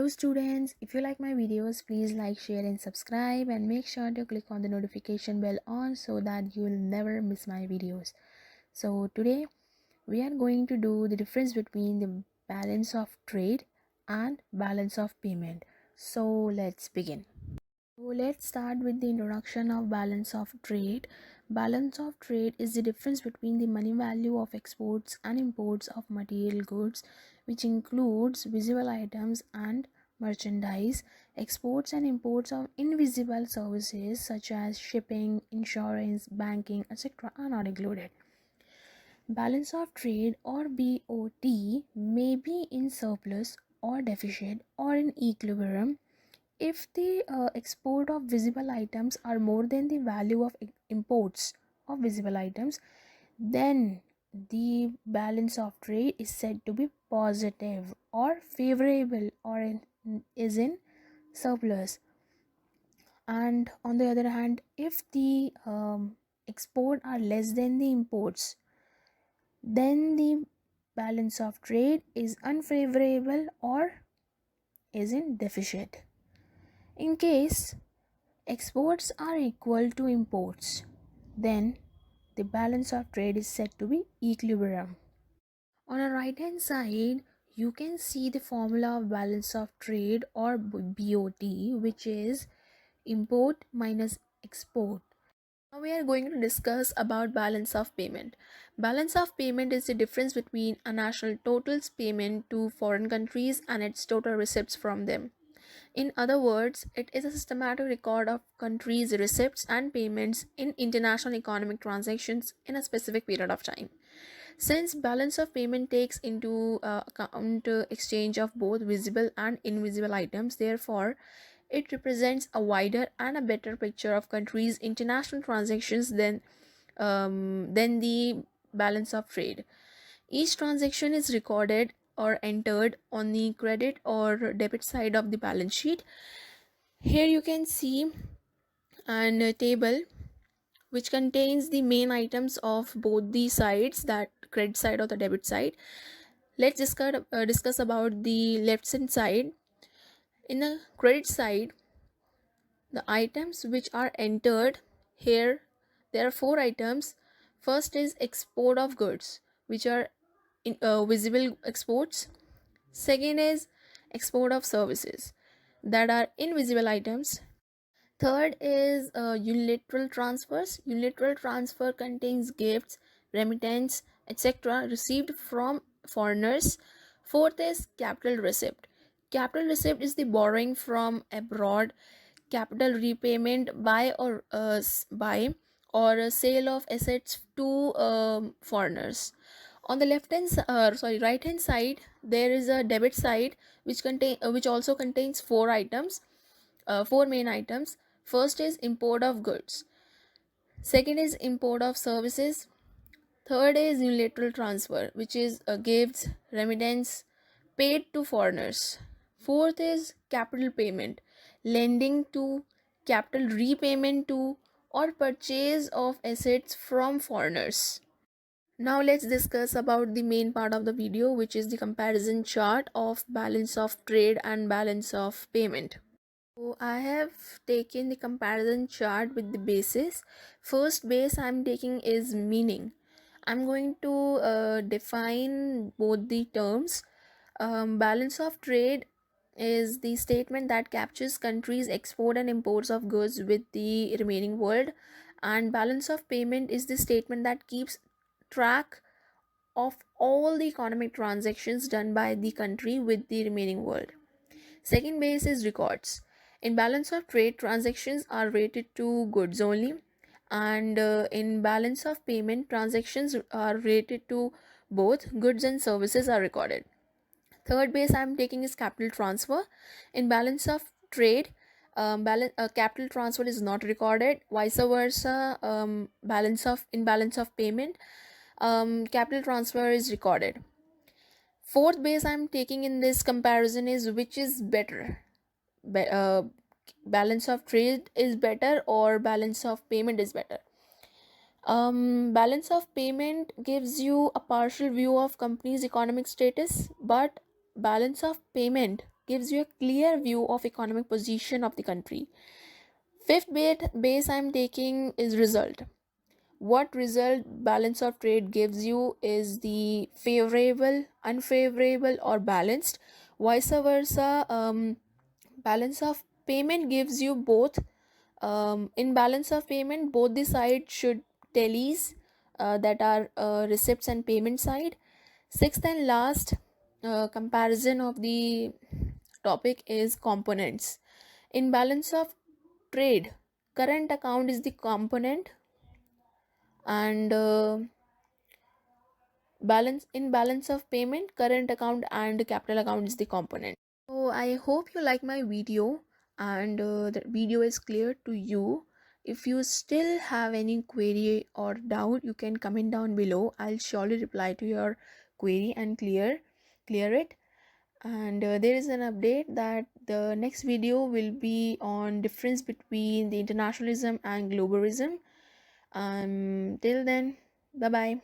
Hello students, if you like my videos, please like, share and subscribe, and make sure to click on the notification bell on so that you will never miss my videos. So today we are going to do the difference between the balance of trade and balance of payment. So let's begin. So let's start with the introduction of balance of trade. Balance of trade is the difference between the money value of exports and imports of material goods, which includes visible items and merchandise. Exports and imports of invisible services such as shipping, insurance, banking, etc. are not included. Balance of trade or BOT may be in surplus or deficit or in equilibrium if the export of visible items are more than the value of imports of visible items, then the balance of trade is said to be positive or favorable or is in surplus. And on the other hand, if the export are less than the imports, then the balance of trade is unfavorable or is in deficit. In case exports are equal to imports, then the balance of trade is said to be equilibrium. On the right hand side, you can see the formula of balance of trade or BOT, which is import minus export. Now we are going to discuss about balance of payment. Balance of payment is the difference between a national total's payment to foreign countries and its total receipts from them. In other words, it is a systematic record of countries' receipts and payments in international economic transactions in a specific period of time. Since balance of payment takes into account exchange of both visible and invisible items, therefore, it represents a wider and a better picture of countries' international transactions than the balance of trade. Each transaction is recorded or entered on the credit or debit side of the balance sheet. Here you can see a table which contains the main items of both the sides, that credit side or the debit side. Let's discuss about the left hand side. In the credit side, the items which are entered here, there are four items. First is export of goods, which are visible exports. Second is export of services, that are invisible items. Third is unilateral transfers. Unilateral transfer contains gifts, remittance, etc. received from foreigners. Fourth is capital receipt. Capital receipt is the borrowing from abroad. Capital repayment by or a sale of assets to foreigners. On the right hand side, there is a debit side which also contains four main items. First is import of goods. Second is import of services. Third is unilateral transfer, which is gifts, remittance paid to foreigners. Fourth is capital payment, lending to, capital repayment to, or purchase of assets from foreigners. Now let's discuss about the main part of the video, which is the comparison chart of balance of trade and balance of payment. So I have taken the comparison chart with the bases. First base I'm taking is meaning. I'm going to define both the terms. Balance of trade is the statement that captures countries' export and imports of goods with the remaining world, and balance of payment is the statement that keeps track of all the economic transactions done by the country with the remaining world. Second base is records. In balance of trade, transactions are rated to goods only, and in balance of payment, transactions are rated to both goods and services are recorded. Third base I'm taking is capital transfer. In balance of trade, capital transfer is not recorded. Vice versa, balance of payment, capital transfer is recorded. Fourth base I'm taking in this comparison is which is better. Balance of trade is better or balance of payment is better. Balance of payment gives you a partial view of company's economic status, but balance of payment gives you a clear view of economic position of the country. Fifth base I'm taking is result. What result balance of trade gives you is the favorable, unfavorable, or balanced. Vice versa, balance of payment gives you both. In balance of payment, both the sides should tallies, that are receipts and payment side. Sixth and last comparison of the topic is components. In balance of trade, current account is the component, and balance of payment, current account and capital account is the component. So I hope you like my video, and the video is clear to you. If you still have any query or doubt, you can comment down below. I'll surely reply to your query and clear it. And there is an update that the next video will be on difference between the internationalism and globalism. Till then, bye bye.